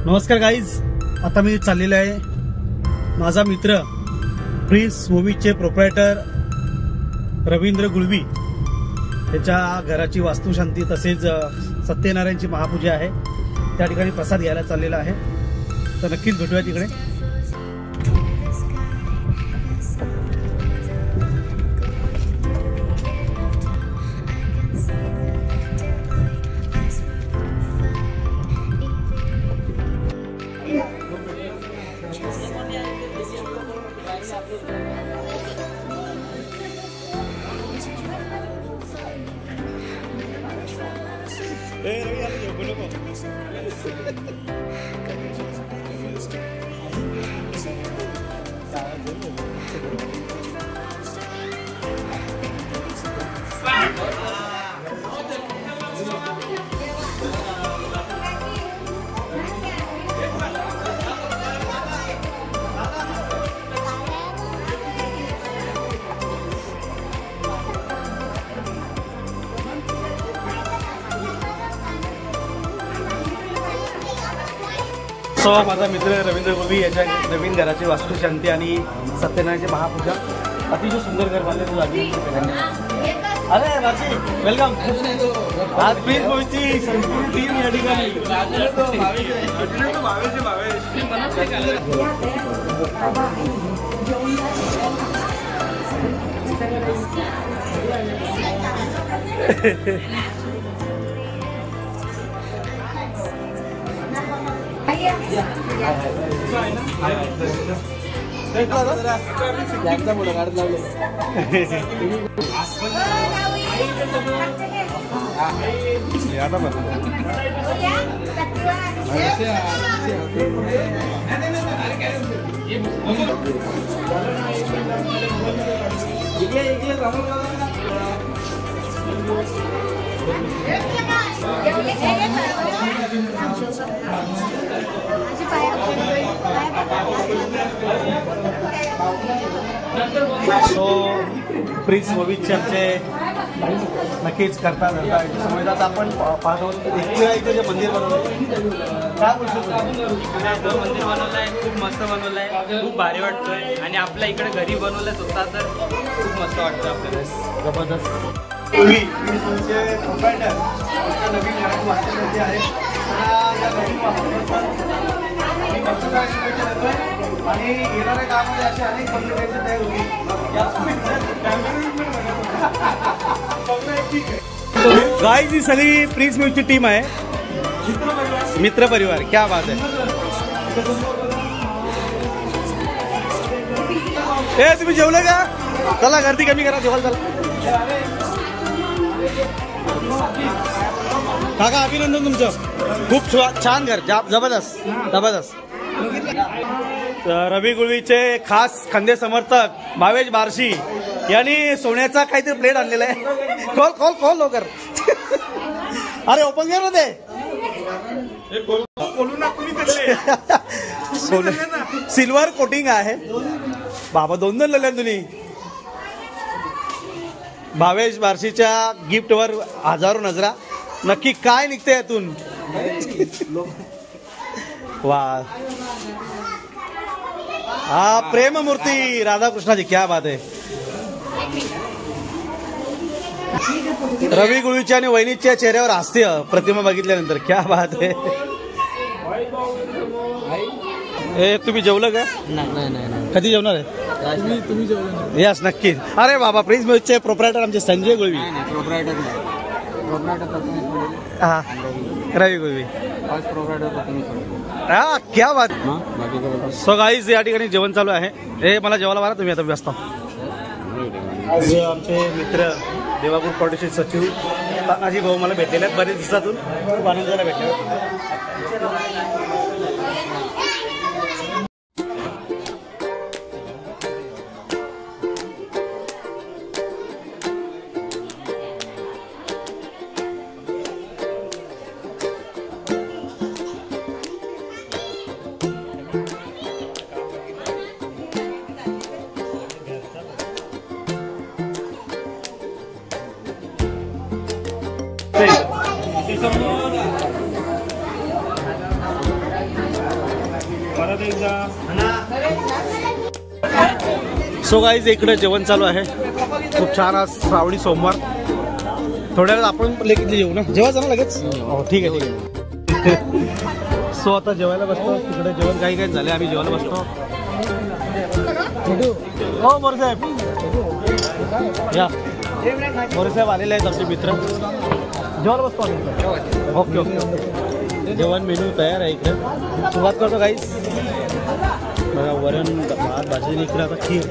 नमस्कार गाईज, आता मी चाललेलो आहे माझा मित्र प्रिन्स मूवीजचे प्रोप्रायटर रवींद्र गुळवी त्याच्या घराची वास्तुशांती तसेच सत्यनारायणची महापूजा आहे। त्या ठिकाणी प्रसाद घ्यायला चाललेला आहे, तर नक्कीच भेटूया तिकडे। माझा मित्र रवींद्र गुळवी याच्या नवीन घराची वास्तुशांती आणि सत्यनारायणची महापूजा अतिशय सुंदर घर बांधले झाली। अरे राजी वेलकम। आज प्रिन्स मूवीची संपूर्ण टीम या ठिकाणी प्रिन्स मूवीजचे आमचे नक्कीच करता समजतात। आपण पाहतो एकविराईचं जे मंदिर बनवलं काय बोलतो, मंदिर बनवलं आहे, खूप मस्त बनवलं आहे, खूप भारी वाटतोय आणि आपल्या इकडे घरी बनवलं स्वतः तर खूप मस्त वाटतं आपल्याला। जबरदस्त। आणि येणाऱ्या कामामध्ये असे अनेक कम्युनिकेशन तयार होईल। गाईज ही सगळी प्रिन्स मूवीची टीम आहे, मित्र परिवार। क्या बात है। ए तुम्ही जेवले का? चला गर्दी कमी करा, जेवायला चला। काका अभिनंदन तुमचं, खूप छान घर, जबरदस्त जबरदस्त। रवी गुळवीचे खास खंदे समर्थक भावेश बारशी यांनी सोन्याचा काहीतरी प्लेट आणलेला आहे। खोल खोल खोल लवकर। अरे ओपन कर ना ते। सोने सिल्वर कोटिंग आहे बाबा, दोन लिहिले तुम्ही। भावेश बारशीच्या गिफ्टवर हजारो नजरा, नक्की काय निघते यातून? वा, हा प्रेममूर्ती राधाकृष्णाजी, क्या बात आहे। रवी गुळवीच्या आणि वहिनीच्या चेहऱ्यावर हास्य प्रतिमा बघितल्यानंतर क्या बात आहे। हे तुम्ही जेवलं का? नाही। कधी जेवणार आहे? तुम्ही जेवलं? यस नक्की। अरे बाबा, प्रिन्स मूवीजचे प्रोप्रायटर आमचे संजय गुळवी। हा, रवी गुळवी। हा, क्या बात। सो गाईज या ठिकाणी जेवण चालू आहे। हे मला जेवायला मारा तुम्ही, आता व्यस्त। आज आमचे मित्र देवापूर फाउंडेशन सचिव तानाजी भाऊ मला भेटलेले आहेत बरेच दिवसातून, खूप आनंद झाला भेटल्यावर। परत एकदा सो गाईज इकडे जेवण चालू आहे. खूप छान आज श्रावणी सोमवार. थोड्या वेळात आपण लगेच जेवू ना. जेवायचं ना लगेच. हो ठीक आहे ठीक आहे. सो आता जेवायला बसतो. तिकडे जेवण काही काही झाले. आम्ही जेवायला बसतो. हो मोरे साहेब या. मोरे साहेब आलेले आहेत आमचे मित्र. जेवायला बसतो आम्ही. Okay okay. जेवण मेनू तयार आहे इकडे. सुरुवात करतो गाईज. बघा वरण भात भाजी इकडे आता खीर.